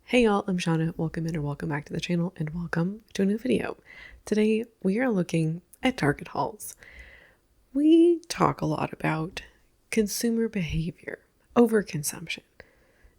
Hey y'all, I'm Shauna. Welcome in or welcome back to the channel and welcome to a new video. Today we are looking at Target hauls. We talk a lot about consumer behavior, overconsumption,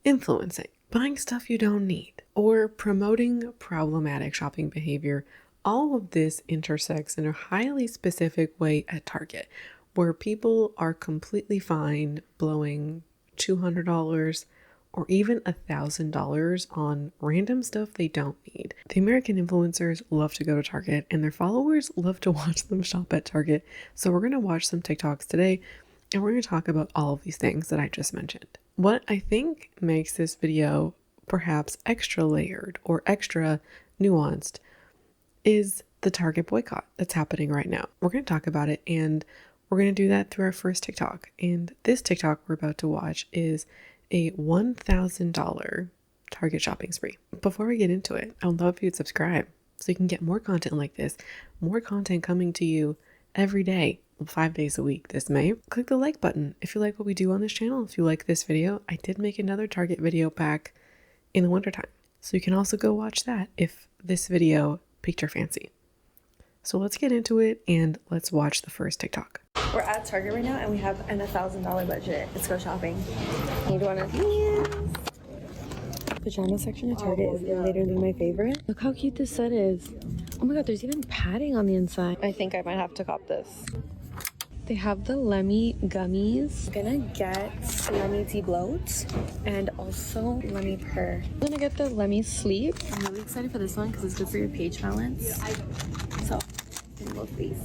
influencing, buying stuff you don't need, or promoting problematic shopping behavior. All of this intersects in a highly specific way at Target, where people are completely fine blowing $200 or even $1,000 on random stuff they don't need. The American influencers love to go to Target and their followers love to watch them shop at Target. So we're going to watch some TikToks today and we're going to talk about all of these things that I just mentioned. What I think makes this video perhaps extra layered or extra nuanced is the Target boycott that's happening right now. We're going to talk about it and we're going to do that through our first TikTok. And this TikTok we're about to watch is a $1,000 Target shopping spree. Before we get into it, I would love if you'd subscribe so you can get more content like this, more content coming to you every day, 5 days a week this May. Click the like button if you like what we do on this channel. If you like this video, I did make another Target video back in the wintertime. So you can also go watch that if this video piqued your fancy. So let's get into it and let's watch the first TikTok. We're at Target right now and we have an $1,000 budget. Let's go shopping. Need one of these. Pajama section at Target is literally my favorite. Look how cute this set is. Oh my god, there's even padding on the inside. I think I might have to cop this. They have the Lemmy gummies. I'm gonna get Lemmy Bloat and also Lemmy Purr. I'm gonna get the Lemmy Sleep. I'm really excited for this one because it's good for your pH balance. So, in both these.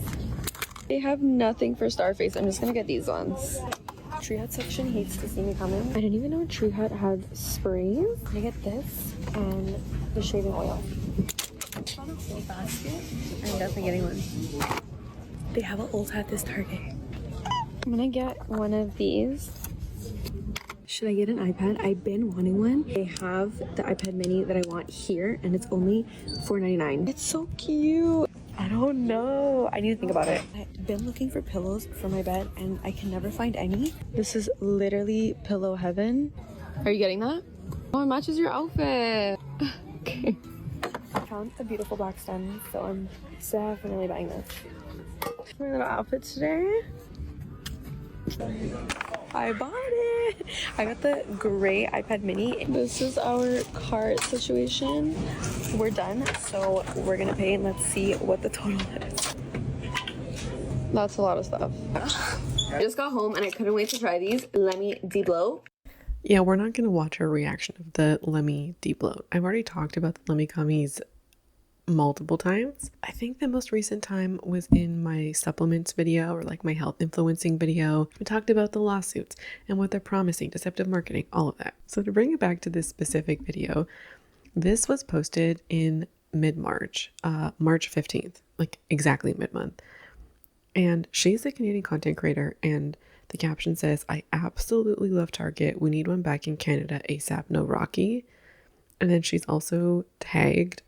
They have nothing for Starface. I'm just gonna get these ones. Tree Hut section hates to see me coming. I didn't even know Tree Hut had sprays. I'm gonna get this and the shaving oil. On a whole basket. I'm definitely getting one. They have an Ulta at this Target. I'm gonna get one of these. Should I get an iPad? I've been wanting one. They have the iPad mini that I want here and it's only $4.99. It's so cute. I don't know. I need to think about it. I've been looking for pillows for my bed and I can never find any. This is literally pillow heaven. Are you getting that? Oh, it matches your outfit. Okay. I found a beautiful black stem, so I'm definitely buying this. My little outfit today. I bought it. I got the gray iPad mini. This is our cart situation. We're done, so we're gonna pay and let's see what the total is. That's a lot of stuff. I just got home and I couldn't wait to try these Lemmy Bloat. Yeah, we're not going to watch a reaction of the Lemmy Bloat. I've already talked about the Lemmy gummies multiple times. I think the most recent time was in my supplements video or like my health influencing video. We talked about the lawsuits and what they're promising, deceptive marketing, all of that. So to bring it back to this specific video, this was posted in mid-March, March 15th, like exactly mid-month. And she's a Canadian content creator and the caption says, "I absolutely love Target. We need one back in Canada ASAP, no Rocky." And then she's also tagged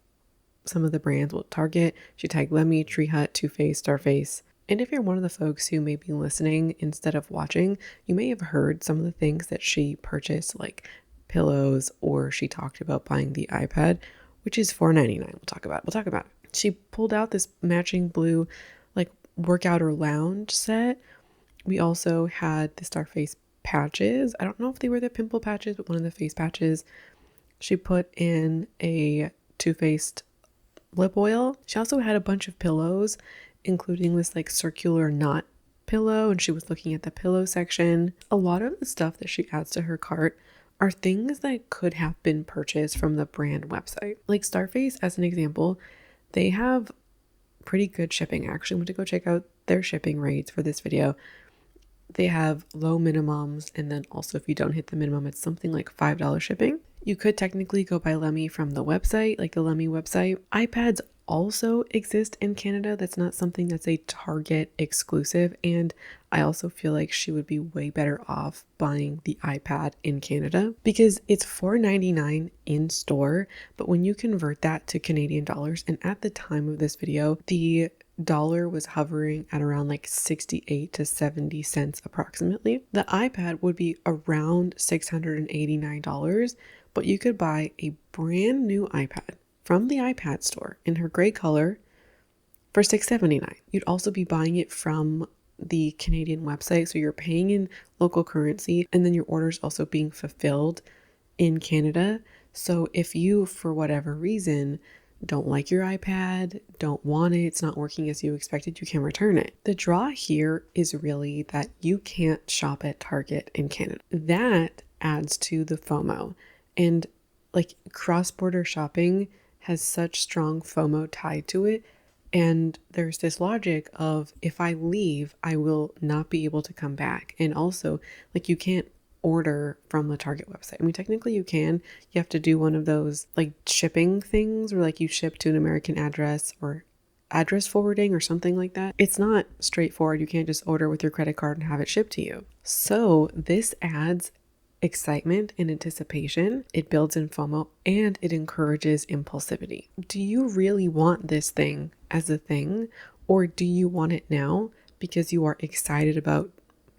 some of the brands. Well, Target, she tagged Lemmy, Tree Hut, Too Faced, Starface. And if you're one of the folks who may be listening instead of watching, you may have heard some of the things that she purchased, like pillows, or she talked about buying the iPad, which is $4.99. We'll talk about it. She pulled out this matching blue like workout or lounge set. We also had the Starface patches. I don't know if they were the pimple patches, but one of the face patches. She put in a Too Faced lip oil. She also had a bunch of pillows, including this like circular knot pillow, and she was looking at the pillow section. A lot of the stuff that she adds to her cart are things that could have been purchased from the brand website. Like Starface, as an example, they have pretty good shipping. I actually went to go check out their shipping rates for this video. They have low minimums, and then also if you don't hit the minimum, it's something like $5 shipping. You could technically go buy Lemmy from the website, like the Lemmy website. iPads also exist in Canada. That's not something that's a Target exclusive, and I also feel like she would be way better off buying the iPad in Canada because it's $4.99 in store, but when you convert that to Canadian dollars, and at the time of this video, the dollar was hovering at around like 68 to 70 cents approximately. The iPad would be around $689, but you could buy a brand new iPad from the iPad store in her gray color for $6.79. You'd also be buying it from the Canadian website, so you're paying in local currency, and then your order's also being fulfilled in Canada. So if you, for whatever reason, don't like your iPad, don't want it, it's not working as you expected, you can return it. The draw here is really that you can't shop at Target in Canada. That adds to the FOMO. And like cross-border shopping has such strong FOMO tied to it. And there's this logic of if I leave, I will not be able to come back. And also, like, you can't order from the Target website. I mean, technically you can. You have to do one of those like shipping things where like you ship to an American address or address forwarding or something like that. It's not straightforward. You can't just order with your credit card and have it shipped to you. So this adds excitement and anticipation. It builds in FOMO and it encourages impulsivity. Do you really want this thing as a thing, or do you want it now because you are excited about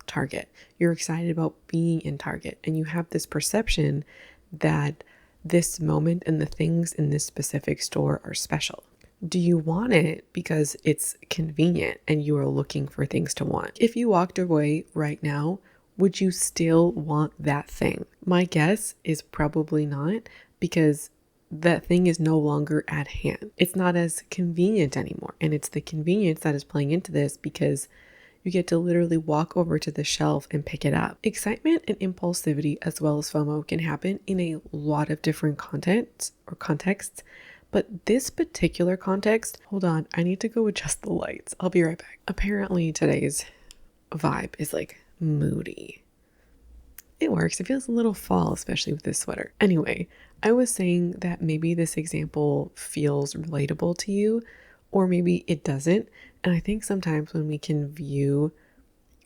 Target? You're excited about being in Target and you have this perception that this moment and the things in this specific store are special. Do you want it because it's convenient and you are looking for things to want? If you walked away right now, would you still want that thing? My guess is probably not, because that thing is no longer at hand. It's not as convenient anymore. And it's the convenience that is playing into this, because you get to literally walk over to the shelf and pick it up. Excitement and impulsivity, as well as FOMO, can happen in a lot of different contents or contexts. But this particular context, hold on, I need to go adjust the lights. I'll be right back. Apparently today's vibe is like moody. It works. It feels a little fall, especially with this sweater. Anyway, I was saying that maybe this example feels relatable to you, or maybe it doesn't. And I think sometimes when we can view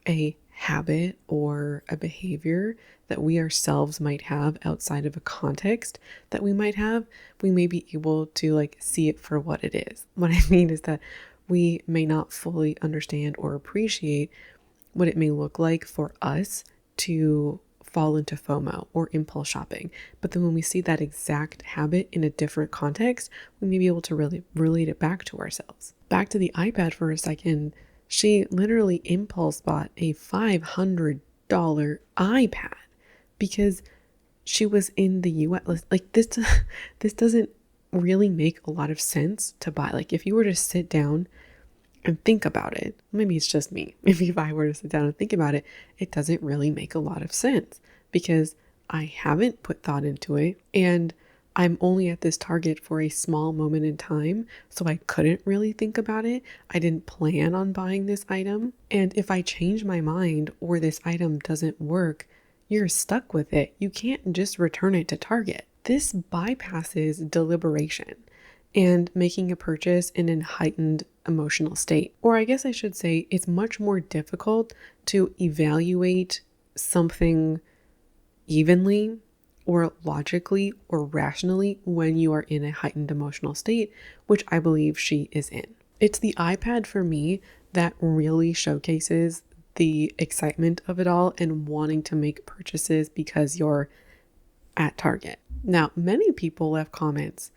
a habit or a behavior that we ourselves might have outside of a context that we might have, we may be able to like see it for what it is. What I mean is that we may not fully understand or appreciate what it may look like for us to fall into FOMO or impulse shopping. But then when we see that exact habit in a different context, we may be able to really relate it back to ourselves. Back to the iPad for a second, she literally impulse bought a $500 iPad because she was in the US. Like this doesn't really make a lot of sense to buy. Like if you were to sit down and think about it, maybe it's just me. Maybe if I were to sit down and think about it, it doesn't really make a lot of sense because I haven't put thought into it and I'm only at this Target for a small moment in time, so I couldn't really think about it. I didn't plan on buying this item. And if I change my mind or this item doesn't work, you're stuck with it. You can't just return it to Target. This bypasses deliberation and making a purchase in a heightened emotional state. Or I guess I should say it's much more difficult to evaluate something evenly or logically or rationally when you are in a heightened emotional state, which I believe she is in. It's the iPad for me that really showcases the excitement of it all and wanting to make purchases because you're at Target. Now, many people left comments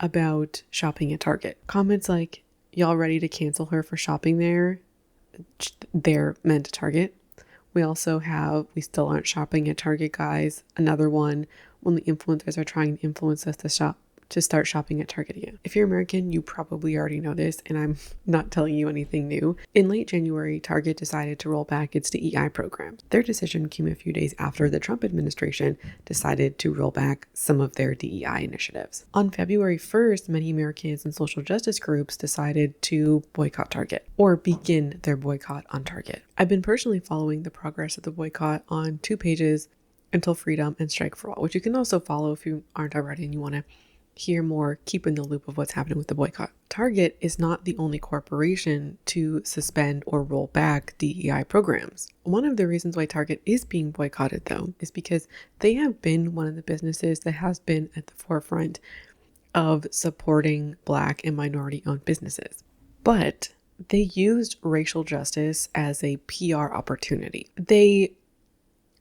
about shopping at Target. Comments like, y'all ready to cancel her for shopping there? They're meant to Target. We also have, we still aren't shopping at Target, guys. Another one, when the influencers are trying to influence us to start shopping at Target again. If you're American, you probably already know this, and I'm not telling you anything new. In late January, Target decided to roll back its DEI program. Their decision came a few days after the Trump administration decided to roll back some of their DEI initiatives. On February 1st, many Americans and social justice groups decided to boycott Target, or begin their boycott on Target. I've been personally following the progress of the boycott on two pages, Until Freedom and Strike for All, which you can also follow if you aren't already and you want to hear more, keep in the loop of what's happening with the boycott. Target is not the only corporation to suspend or roll back DEI programs. One of the reasons why Target is being boycotted, though, is because they have been one of the businesses that has been at the forefront of supporting Black and minority-owned businesses. But they used racial justice as a PR opportunity. They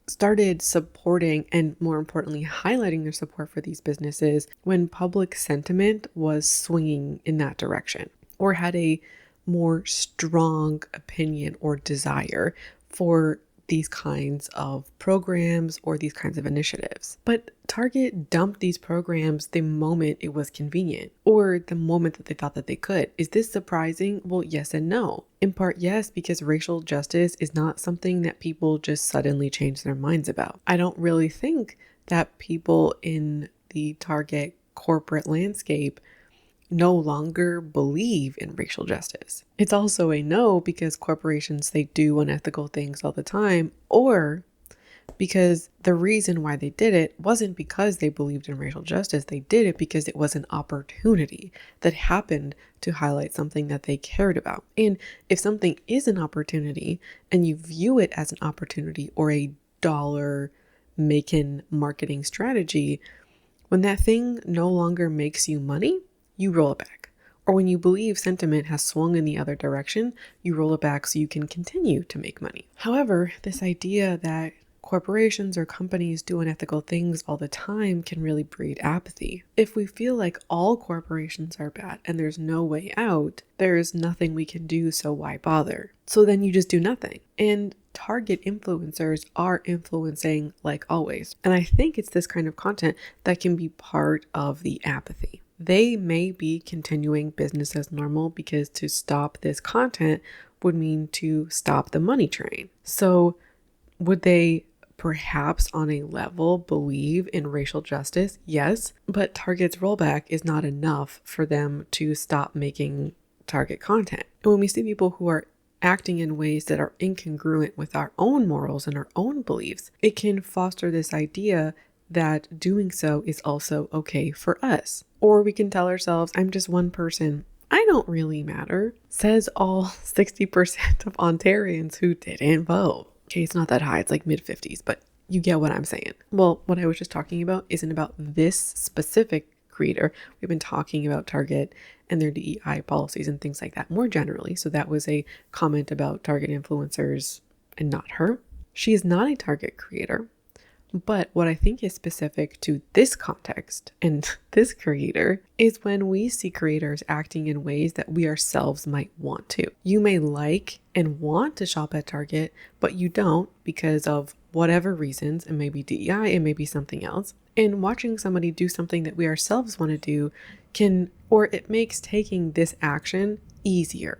started supporting and, more importantly, highlighting their support for these businesses when public sentiment was swinging in that direction or had a more strong opinion or desire for these kinds of programs or these kinds of initiatives. But Target dumped these programs the moment it was convenient or the moment that they thought that they could. Is this surprising? Well, yes and no. In part, yes, because racial justice is not something that people just suddenly change their minds about. I don't really think that people in the Target corporate landscape no longer believe in racial justice. It's also a no because corporations, they do unethical things all the time, or because the reason why they did it wasn't because they believed in racial justice. They did it because it was an opportunity that happened to highlight something that they cared about. And if something is an opportunity and you view it as an opportunity or a dollar making marketing strategy, when that thing no longer makes you money, you roll it back. Or when you believe sentiment has swung in the other direction, you roll it back so you can continue to make money. However, this idea that corporations or companies do unethical things all the time can really breed apathy. If we feel like all corporations are bad and there's no way out, there is nothing we can do, so why bother? So then you just do nothing. And Target influencers are influencing like always. And I think it's this kind of content that can be part of the apathy. They may be continuing business as normal because to stop this content would mean to stop the money train. So would they perhaps on a level believe in racial justice? Yes, but Target's rollback is not enough for them to stop making Target content. And when we see people who are acting in ways that are incongruent with our own morals and our own beliefs, it can foster this idea that doing so is also okay for us. Or we can tell ourselves, I'm just one person. I don't really matter, says all 60% of Ontarians who didn't vote. Okay, it's not that high, it's like mid-50s, but you get what I'm saying. Well, what I was just talking about isn't about this specific creator. We've been talking about Target and their DEI policies and things like that more generally. So that was a comment about Target influencers and not her. She is not a Target creator. But what I think is specific to this context and this creator is when we see creators acting in ways that we ourselves might want to. You may like and want to shop at Target, but you don't because of whatever reasons. It may be DEI, it may be something else. And watching somebody do something that we ourselves want to do it makes taking this action easier,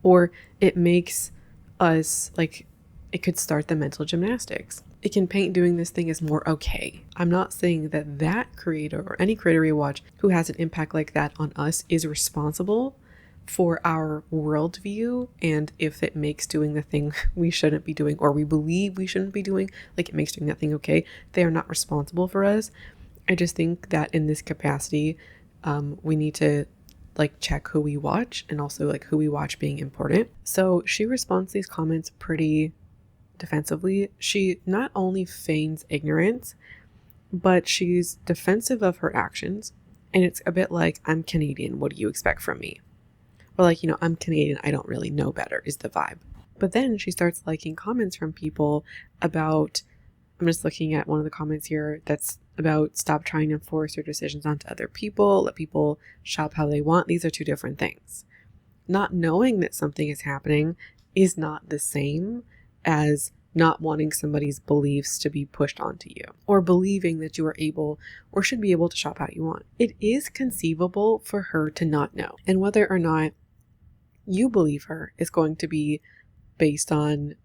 or it makes us it could start the mental gymnastics. It can paint doing this thing as more okay. I'm not saying that that creator or any creator we watch who has an impact like that on us is responsible for our worldview, and if it makes doing the thing we shouldn't be doing or we believe we shouldn't be doing, like it makes doing that thing okay, they are not responsible for us. I just think that in this capacity, we need to check who we watch and also who we watch being important. So she responds to these comments pretty defensively. She not only feigns ignorance, but she's defensive of her actions. And it's a bit like, I'm Canadian, what do you expect from me? Or I'm Canadian, I don't really know better is the vibe. But then she starts liking comments from people about, I'm just looking at one of the comments here that's about stop trying to enforce your decisions onto other people, let people shop how they want. These are two different things. Not knowing that something is happening is not the same as not wanting somebody's beliefs to be pushed onto you, or believing that you are able or should be able to shop how you want. It is conceivable for her to not know. And whether or not you believe her is going to be based on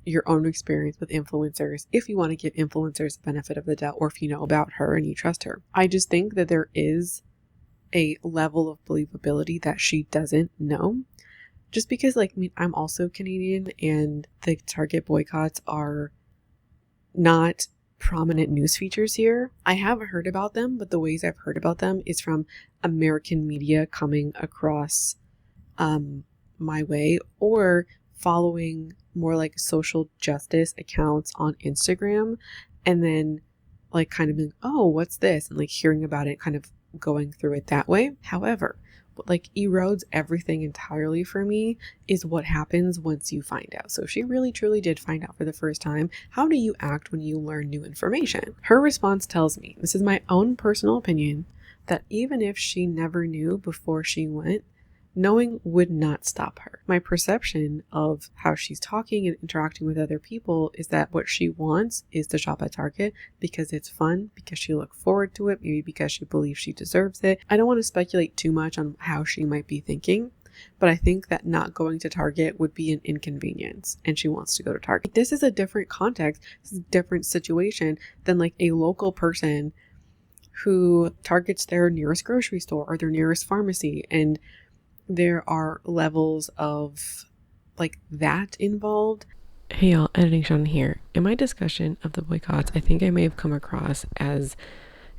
your own experience with influencers, if you want to give influencers the benefit of the doubt, or if you know about her and you trust her. I just think that there is a level of believability that she doesn't know. Just because, I'm also Canadian, and the Target boycotts are not prominent news features here. I have heard about them, but the ways I've heard about them is from American media coming across my way, or following more social justice accounts on Instagram, and then kind of being, oh, what's this? And hearing about it, kind of going through it that way. However, what like erodes everything entirely for me is what happens once you find out. So if she really truly did find out for the first time, how do you act when you learn new information? Her response tells me, this is my own personal opinion, that even if she never knew before she went, knowing would not stop her. My perception of how she's talking and interacting with other people is that what she wants is to shop at Target because it's fun, because she looked forward to it, maybe because she believes she deserves it. I don't want to speculate too much on how she might be thinking, but I think that not going to Target would be an inconvenience and she wants to go to Target. This is a different context, this is a different situation than like a local person who targets their nearest grocery store or their nearest pharmacy, and there are levels of like that involved. Hey y'all, editing Sean here. In my discussion of the boycotts, I think I may have come across as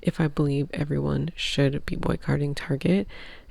if I believe everyone should be boycotting Target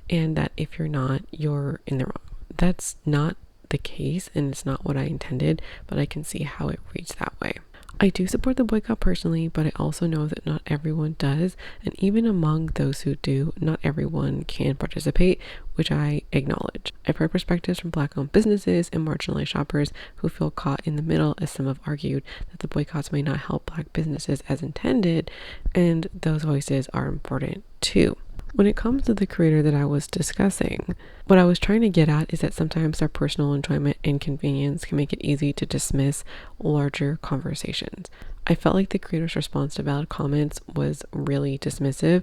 and that if you're not, you're in the wrong. That's not the case and it's not what I intended, but I can see how it reads that way. I do support the boycott personally, but I also know that not everyone does, and even among those who do, not everyone can participate, which I acknowledge. I've heard perspectives from Black-owned businesses and marginalized shoppers who feel caught in the middle, as some have argued that the boycotts may not help Black businesses as intended, and those voices are important too. When it comes to the creator that I was discussing, what I was trying to get at is that sometimes our personal enjoyment and convenience can make it easy to dismiss larger conversations. I felt like the creator's response to valid comments was really dismissive,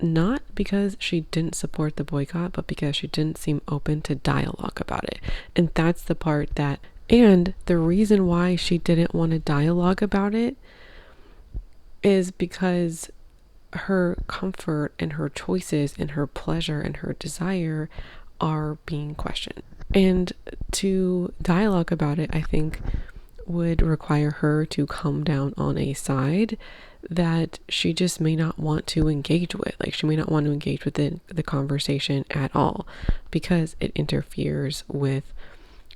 not because she didn't support the boycott, but because she didn't seem open to dialogue about it. And that's the part that, and the reason why she didn't want to dialogue about it is because her comfort and her choices and her pleasure and her desire are being questioned. And to dialogue about it, I think, would require her to come down on a side that she just may not want to engage with. Like, she may not want to engage with the conversation at all because it interferes with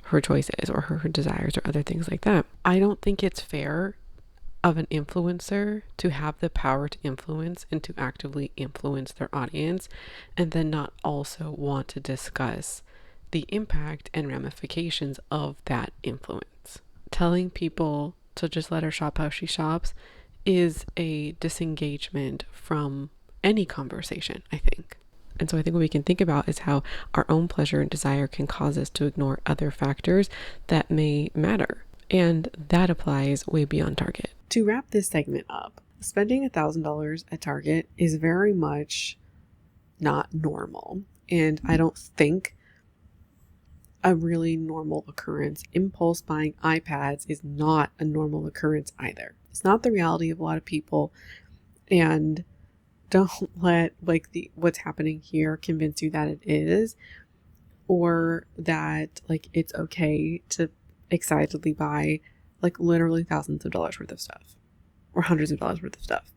her choices or her desires or other things like that. I don't think it's fair of an influencer to have the power to influence and to actively influence their audience and then not also want to discuss the impact and ramifications of that influence. Telling people to just let her shop how she shops is a disengagement from any conversation, I think. And so I think what we can think about is how our own pleasure and desire can cause us to ignore other factors that may matter. And that applies way beyond Target. To wrap this segment up, spending $1,000 at Target is very much not normal. And I don't think a really normal occurrence. Impulse buying iPads is not a normal occurrence either. It's not the reality of a lot of people. And don't let what's happening here convince you that it is, or that like it's okay to excitedly buy like literally thousands of dollars worth of stuff or hundreds of dollars worth of stuff.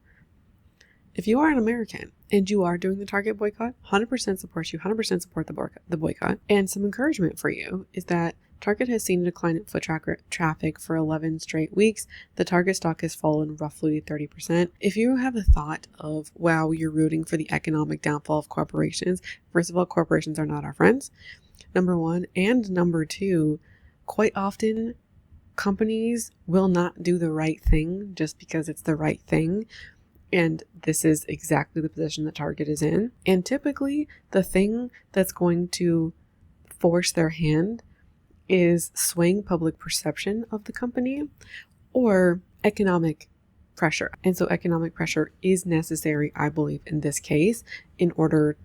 If you are an American and you are doing the Target boycott, 100% support you, 100% support the boycott. And some encouragement for you is that Target has seen a decline in foot traffic for 11 straight weeks. The Target stock has fallen roughly 30%. If you have a thought of, wow, you're rooting for the economic downfall of corporations, first of all, corporations are not our friends, number one. And number two, quite often companies will not do the right thing just because it's the right thing. And this is exactly the position that Target is in. And typically the thing that's going to force their hand is swaying public perception of the company or economic pressure. And so economic pressure is necessary, I believe, in this case, in order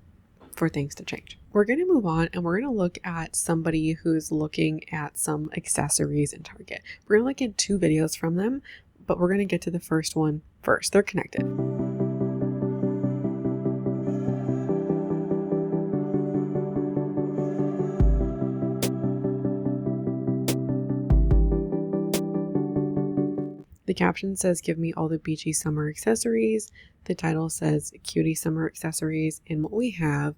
for things to change. We're going to move on and we're going to look at somebody who's looking at some accessories in Target. We're going to look at two videos from them, but we're going to get to the first one first. They're connected. The caption says, "Give me all the beachy summer accessories." The title says, "Cutie summer accessories." And what we have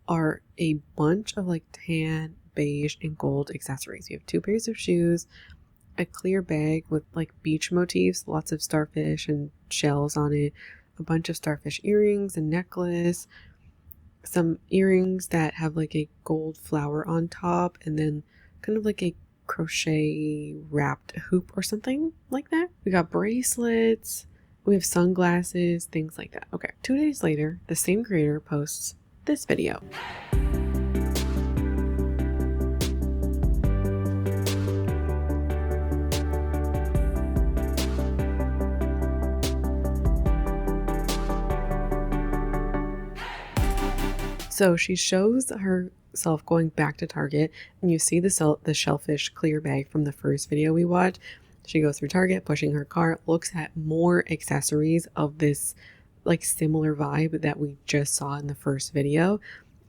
are a bunch of like tan, beige, and gold accessories. We have two pairs of shoes, a clear bag with like beach motifs, lots of starfish and shells on it, a bunch of starfish earrings, a necklace, some earrings that have like a gold flower on top and then kind of like a crochet wrapped hoop or something like that. We got bracelets, we have sunglasses, things like that. Okay, 2 days later, the same creator posts this video. So she shows herself going back to Target, and you see the shellfish clear bag from the first video we watched. She goes through Target, pushing her cart, looks at more accessories of this like similar vibe that we just saw in the first video.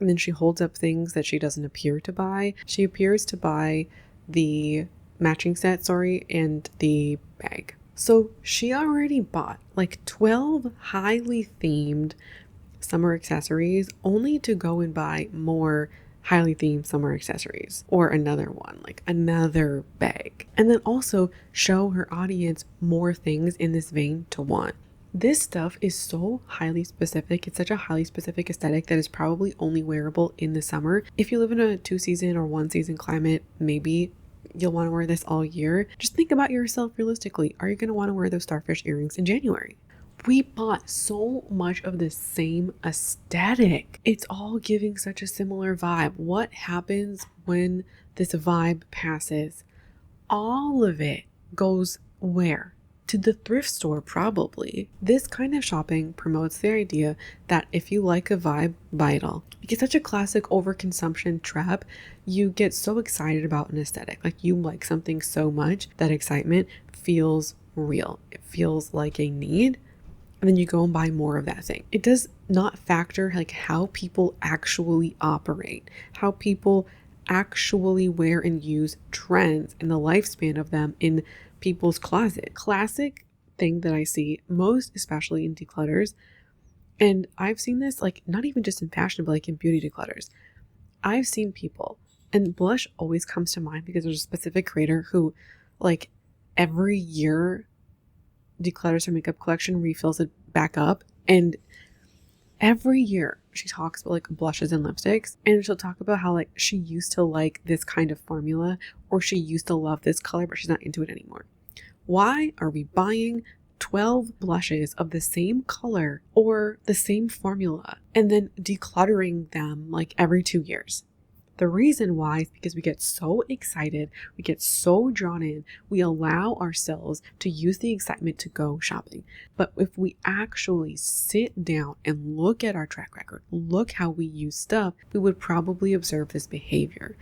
And then she holds up things that she doesn't appear to buy. She appears to buy the matching set, and the bag. So she already bought like 12 highly themed summer accessories only to go and buy more highly themed summer accessories or another one, like another bag, and then also show her audience more things in this vein to want. This stuff is so highly specific. It's such a highly specific aesthetic that is probably only wearable in the summer. If you live in a 2-season or 1-season climate, maybe you'll want to wear this all year. Just think about yourself realistically. Are you going to want to wear those starfish earrings in January? We bought so much of the same aesthetic. It's all giving such a similar vibe. What happens when this vibe passes? All of it goes where? To the thrift store, probably. This kind of shopping promotes the idea that if you like a vibe, buy it all. It's such a classic overconsumption trap. You get so excited about an aesthetic. Like you like something so much that excitement feels real. It feels like a need. And then you go and buy more of that thing. It does not factor like how people actually operate, how people actually wear and use trends and the lifespan of them in people's closet. Classic thing that I see most, especially in declutters, and I've seen this like not even just in fashion, but like in beauty declutters. I've seen people, and blush always comes to mind because there's a specific creator who like every year declutters her makeup collection, refills it back up, and every year she talks about like blushes and lipsticks, and she'll talk about how like she used to like this kind of formula or she used to love this color but she's not into it anymore. Why are we buying 12 blushes of the same color or the same formula and then decluttering them like every 2 years? The reason why is because we get so excited, we get so drawn in, we allow ourselves to use the excitement to go shopping. But if we actually sit down and look at our track record, look how we use stuff, we would probably observe this behavior.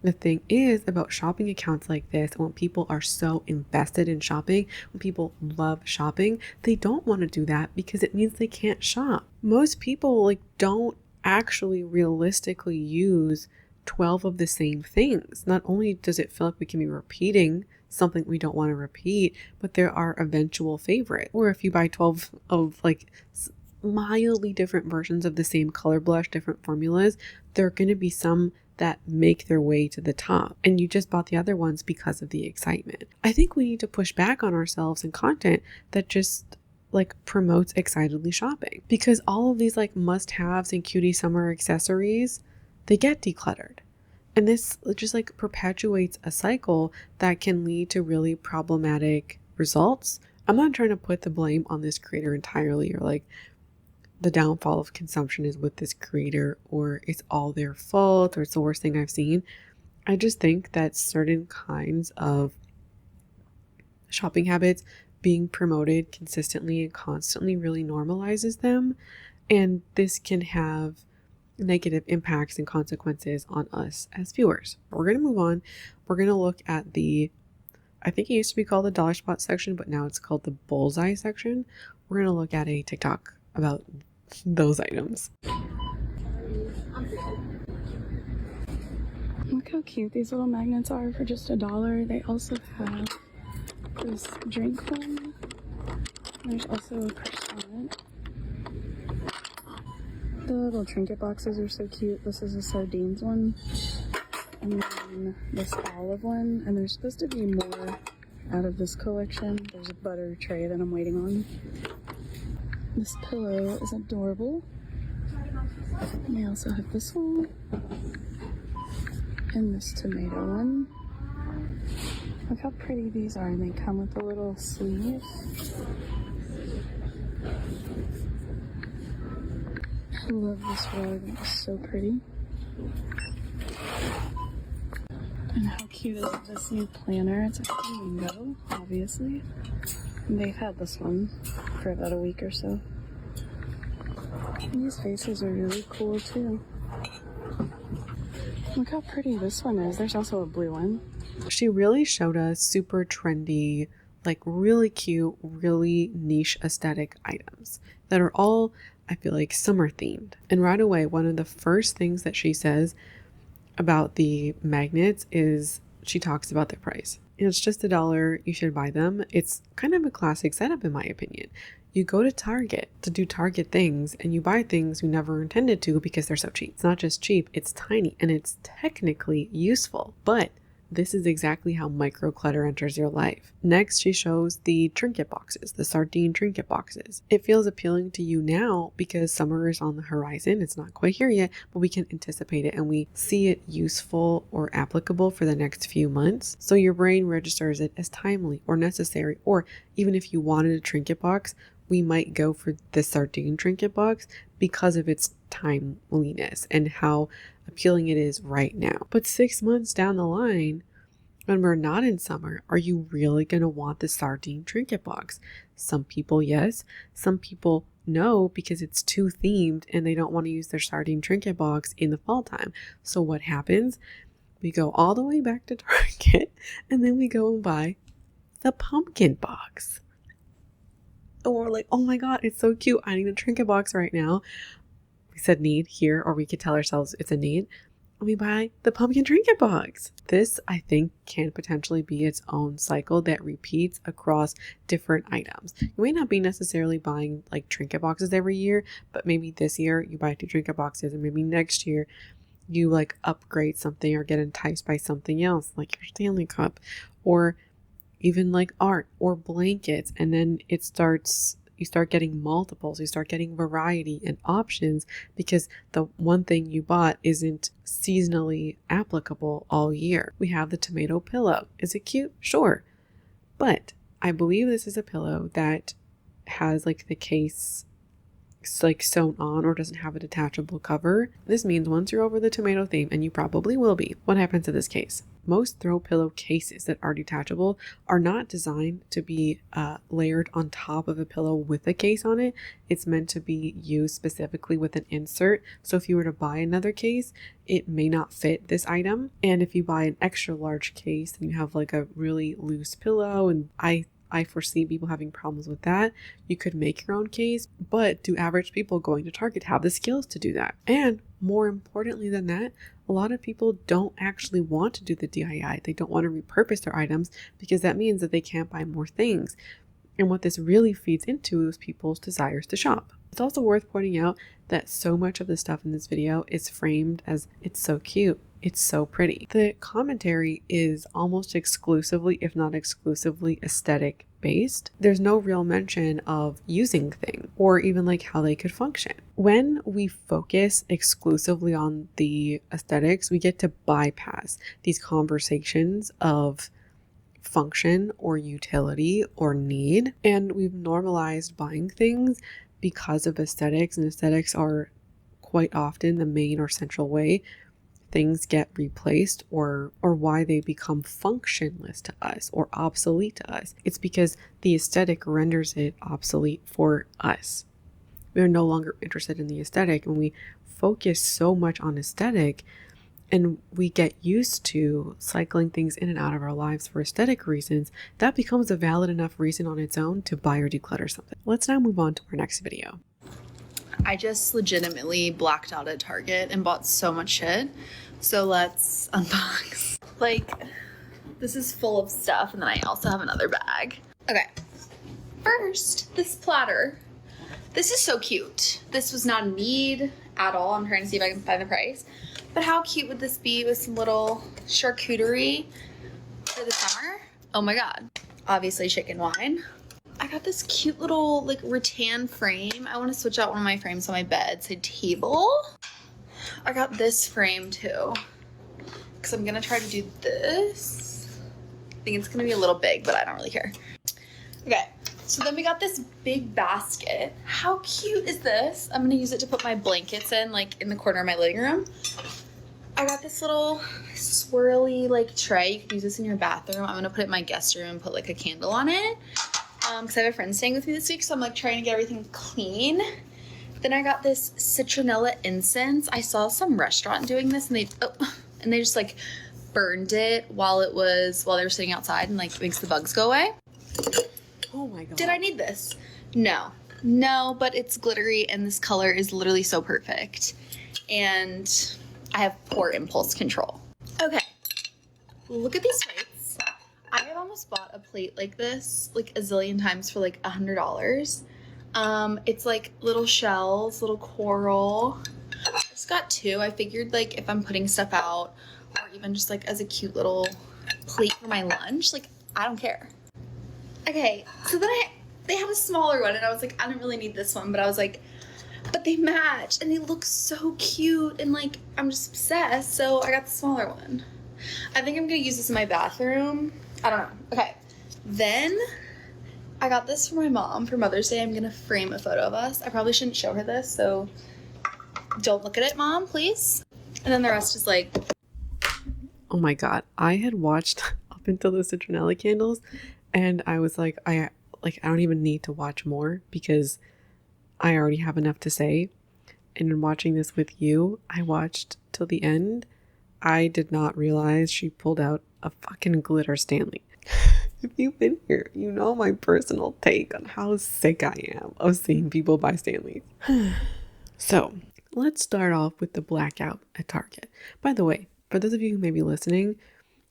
The thing is about shopping accounts like this, when people are so invested in shopping, when people love shopping, they don't want to do that because it means they can't shop. Most people like don't actually realistically use 12 of the same things. Not only does it feel like we can be repeating something we don't want to repeat, but there are eventual favorites. Or if you buy 12 of like mildly different versions of the same color blush, different formulas, there are going to be some that make their way to the top, and you just bought the other ones because of the excitement. I think we need to push back on ourselves and content that just like promotes excitedly shopping, because all of these like must-haves and cutie summer accessories, they get decluttered. And this just like perpetuates a cycle that can lead to really problematic results. I'm not trying to put the blame on this creator entirely, or like the downfall of consumption is with this creator, or it's all their fault, or it's the worst thing I've seen. I just think that certain kinds of shopping habits being promoted consistently and constantly really normalizes them. And this can have negative impacts and consequences on us as viewers. We're going to move on. We're going to look at I think it used to be called the dollar spot section, but now it's called the bullseye section. We're going to look at a TikTok about those items. Look how cute these little magnets are for just $1. They also have this drink one. There's also a croissant. The little trinket boxes are so cute. This is a sardines one. And then this olive one. And there's supposed to be more out of this collection. There's a butter tray that I'm waiting on. This pillow is adorable. And they also have this one and this tomato one. Look how pretty these are, and they come with a little sleeve. I love this rug, it's so pretty. And how cute is this new planner? It's a flamingo, obviously. And they've had this one for about a week or so. And these faces are really cool too. Look how pretty this one is. There's also a blue one. She really showed us super trendy, like really cute, really niche aesthetic items that are all, I feel like, summer themed. And right away, one of the first things that she says about the magnets is she talks about their price. And it's just $1. You should buy them. It's kind of a classic setup in my opinion. You go to Target to do Target things and you buy things you never intended to because they're so cheap. It's not just cheap, it's tiny and it's technically useful, but this is exactly how micro clutter enters your life. Next, she shows the trinket boxes, the sardine trinket boxes. It feels appealing to you now because summer is on the horizon. It's not quite here yet, but we can anticipate it and we see it useful or applicable for the next few months. So your brain registers it as timely or necessary, or even if you wanted a trinket box, we might go for the sardine trinket box because of its timeliness and how appealing it is right now. But 6 months down the line, when we're not in summer, are you really going to want the sardine trinket box? Some people, yes. Some people, no, because it's too themed and they don't want to use their sardine trinket box in the fall time. So what happens? We go all the way back to Target and then we go and buy the pumpkin box. And we're like, oh my God, it's so cute. I need a trinket box right now. We said need here, or we could tell ourselves it's a need. And we buy the pumpkin trinket box. This, I think, can potentially be its own cycle that repeats across different items. You may not be necessarily buying like trinket boxes every year, but maybe this year you buy 2 trinket boxes, and maybe next year you like upgrade something or get enticed by something else, like your Stanley Cup, or even like art or blankets. And then you start getting multiples, you start getting variety and options because the one thing you bought isn't seasonally applicable all year. We have the tomato pillow. Is it cute? Sure. But I believe this is a pillow that has like the case like sewn on or doesn't have a detachable cover. This means once you're over the tomato theme, and you probably will be, what happens to this case? Most throw pillow cases that are detachable are not designed to be layered on top of a pillow with a case on it. It's meant to be used specifically with an insert. So if you were to buy another case, it may not fit this item. And if you buy an extra large case and you have like a really loose pillow, and I foresee people having problems with that, you could make your own case. But do average people going to Target have the skills to do that? And more importantly than that, a lot of people don't actually want to do the DIY. They don't want to repurpose their items because that means that they can't buy more things. And what this really feeds into is people's desires to shop. It's also worth pointing out that so much of the stuff in this video is framed as it's so cute, it's so pretty. The commentary is almost exclusively, if not exclusively, aesthetic based. There's no real mention of using things or even like how they could function. When we focus exclusively on the aesthetics, we get to bypass these conversations of function or utility or need. And we've normalized buying things because of aesthetics, and aesthetics are quite often the main or central way things get replaced or why they become functionless to us or obsolete to us. It's because the aesthetic renders it obsolete for us. We are no longer interested in the aesthetic, and we focus so much on aesthetic and we get used to cycling things in and out of our lives for aesthetic reasons. That becomes a valid enough reason on its own to buy or declutter something. Let's now move on to our next video. I just legitimately blacked out at Target and bought so much shit. So let's unbox. Like, this is full of stuff, and then I also have another bag. Okay. First, this platter. This is so cute. This was not a need at all. I'm trying to see if I can find the price. But how cute would this be with some little charcuterie for the summer? Oh my God. Obviously chicken wine. I got this cute little like rattan frame. I want to switch out one of my frames on my bedside table. I got this frame too, because I'm gonna try to do this. I think it's gonna be a little big, but I don't really care. Okay, so then we got this big basket. How cute is this? I'm gonna use it to put my blankets in, like in the corner of my living room. I got this little swirly like tray. You could use this in your bathroom. I'm gonna put it in my guest room and put like a candle on it. Because I have a friend staying with me this week, so I'm like trying to get everything clean. Then I got this citronella incense. I saw some restaurant doing this, and they just like burned it while they were sitting outside, and like makes the bugs go away. Oh my god. Did I need this? No, but it's glittery, and this color is literally so perfect. And I have poor impulse control. Okay, look at these plates. I have almost bought a plate like this like a zillion times for like $100. It's like little shells, little coral. I just got 2. I figured like if I'm putting stuff out, or even just like as a cute little plate for my lunch, like I don't care. Okay, so then they have a smaller one, and I was like, I don't really need this one, but I was like, but they match and they look so cute, and like I'm just obsessed, so I got the smaller one. I think I'm gonna use this in my bathroom. I don't know. Okay, then I got this for my mom for Mother's Day. I'm gonna frame a photo of us. I probably shouldn't show her this, so don't look at it, Mom, please. And then the rest is like, Oh my god. I had watched up until the citronella candles, and I was like, I don't even need to watch more because I already have enough to say. And in watching this with you, I watched till the end. I did not realize she pulled out a fucking glitter Stanley. If you've been here, you know my personal take on how sick I am of seeing people buy Stanleys. So, let's start off with the blackout at Target. By the way, for those of you who may be listening,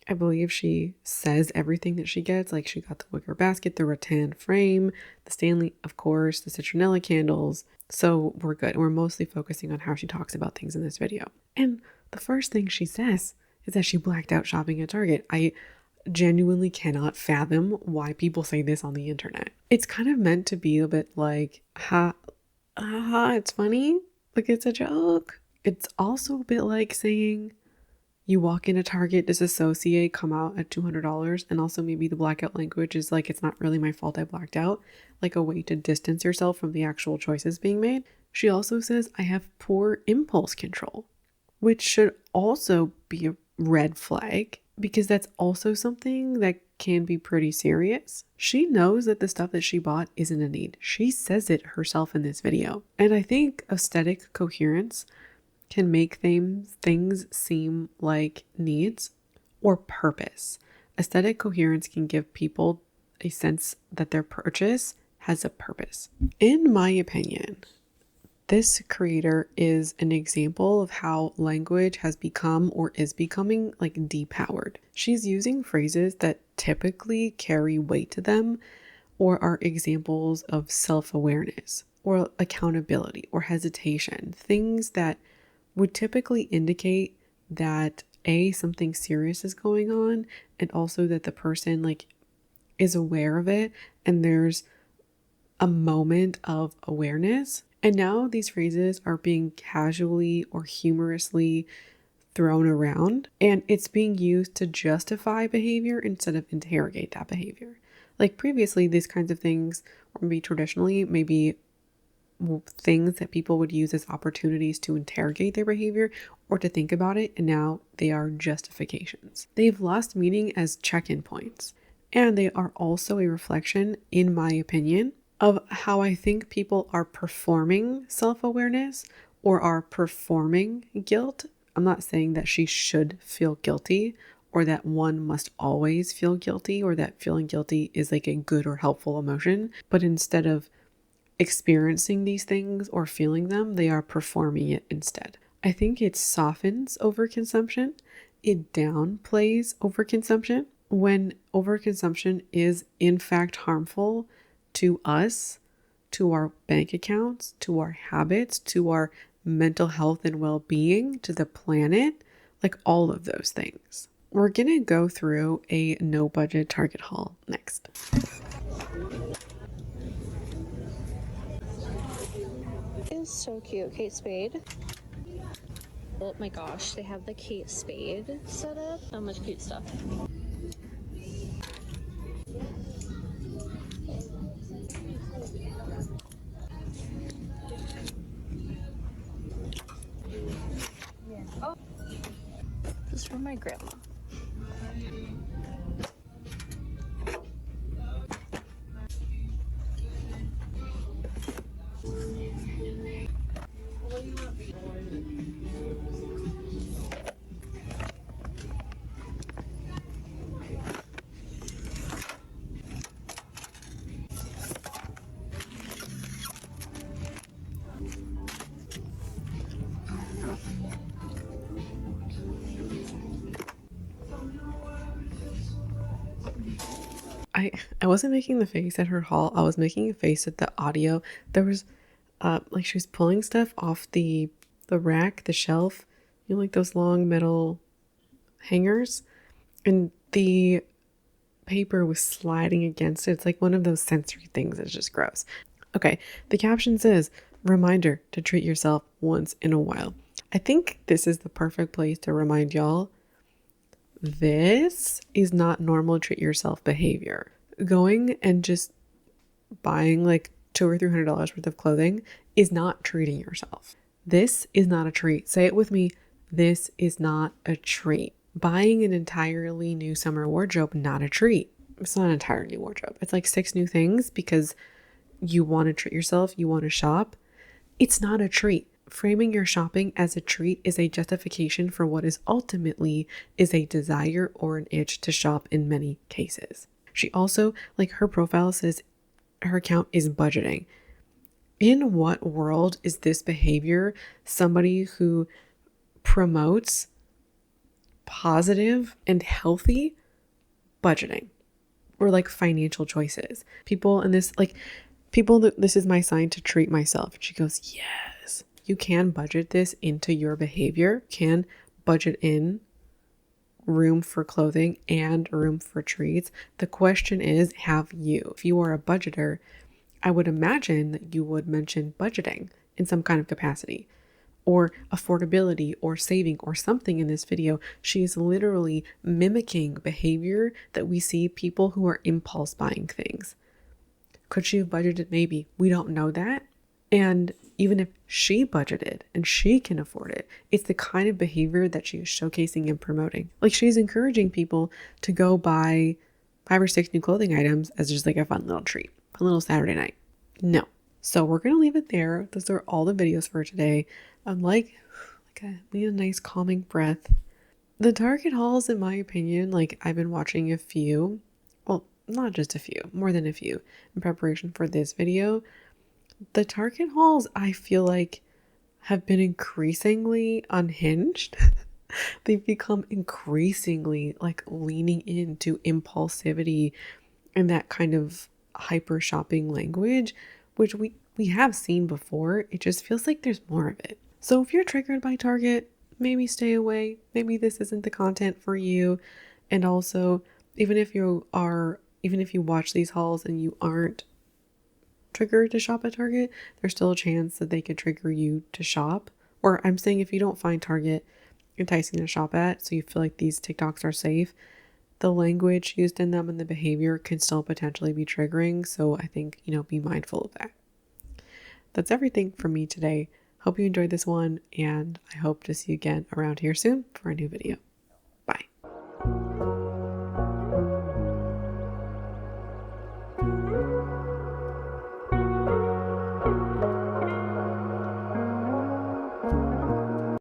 I believe she says everything that she gets. Like she got the wicker basket, the rattan frame, the Stanley, of course, the citronella candles. So we're good. We're mostly focusing on how she talks about things in this video. And the first thing she says is that she blacked out shopping at Target. I genuinely cannot fathom why people say this on the internet. It's kind of meant to be a bit like, it's funny. Like it's a joke. It's also a bit like saying, you walk into Target, disassociate, come out at $200, and also maybe the blackout language is like, it's not really my fault I blacked out, like a way to distance yourself from the actual choices being made. She also says, I have poor impulse control, which should also be a red flag because that's also something that can be pretty serious. She knows that the stuff that she bought isn't a need. She says it herself in this video. And I think aesthetic coherence can make things seem like needs or purpose. Aesthetic coherence can give people a sense that their purchase has a purpose. In my opinion, this creator is an example of how language has become or is becoming like depowered. She's using phrases that typically carry weight to them or are examples of self-awareness or accountability or hesitation, things that would typically indicate that something serious is going on, and also that the person like is aware of it and there's a moment of awareness. And now these phrases are being casually or humorously thrown around, and it's being used to justify behavior instead of interrogate that behavior. Like previously, these kinds of things, or maybe traditionally, maybe things that people would use as opportunities to interrogate their behavior or to think about it, and now they are justifications. They've lost meaning as check-in points, and they are also a reflection, in my opinion, of how I think people are performing self-awareness or are performing guilt. I'm not saying that she should feel guilty or that one must always feel guilty or that feeling guilty is like a good or helpful emotion, but instead of experiencing these things or feeling them, they are performing it instead. I think it softens overconsumption. It downplays overconsumption when overconsumption is in fact harmful to us, to our bank accounts, to our habits, to our mental health and well-being, to the planet, like all of those things. We're gonna go through a no budget Target haul next. Is so cute, Kate Spade. Oh my gosh, they have the Kate Spade set up. So much cute stuff. This is from my grandma. I wasn't making the face at her haul. I was making a face at the audio. There was like she was pulling stuff off the rack, the shelf, you know, like those long metal hangers, and the paper was sliding against it. It's like one of those sensory things that's just gross. Okay, the caption says, reminder to treat yourself once in a while. I think this is the perfect place to remind y'all this is not normal treat yourself behavior. Going and just buying like $200 or $300 worth of clothing is not treating yourself. This is not a treat. Say it with me. This is not a treat. Buying an entirely new summer wardrobe, not a treat. It's not an entirely wardrobe. It's like 6 new things because you want to treat yourself. You want to shop. It's not a treat. Framing your shopping as a treat is a justification for what is ultimately is a desire or an itch to shop in many cases. She also, like her profile says, her account is budgeting. In what world is this behavior somebody who promotes positive and healthy budgeting or like financial choices? People in this, like people that this is my sign to treat myself. She goes, yes, you can budget this into your behavior, can budget in room for clothing and room for treats. The question is, have you? If you are a budgeter, I would imagine that you would mention budgeting in some kind of capacity or affordability or saving or something in this video. She is literally mimicking behavior that we see people who are impulse buying things. Could she have budgeted? Maybe. We don't know that. And even if she budgeted and she can afford it, it's the kind of behavior that she is showcasing and promoting. Like she's encouraging people to go buy 5 or 6 new clothing items as just like a fun little treat, a little Saturday night. No. So we're going to leave it there. Those are all the videos for today. I'm like need a nice calming breath. The Target hauls, in my opinion, like I've been watching a few, well, not just a few, more than a few in preparation for this video. The Target hauls, I feel like, have been increasingly unhinged. They've become increasingly like leaning into impulsivity and that kind of hyper shopping language, which we have seen before. It just feels like there's more of it. So if you're triggered by Target, maybe stay away. Maybe this isn't the content for you. And also, even if you watch these hauls and you aren't triggered to shop at Target, there's still a chance that they could trigger you to shop. Or I'm saying if you don't find Target enticing to shop at, so you feel like these TikToks are safe, the language used in them and the behavior can still potentially be triggering. So I think, be mindful of that. That's everything from me today. Hope you enjoyed this one, and I hope to see you again around here soon for a new video.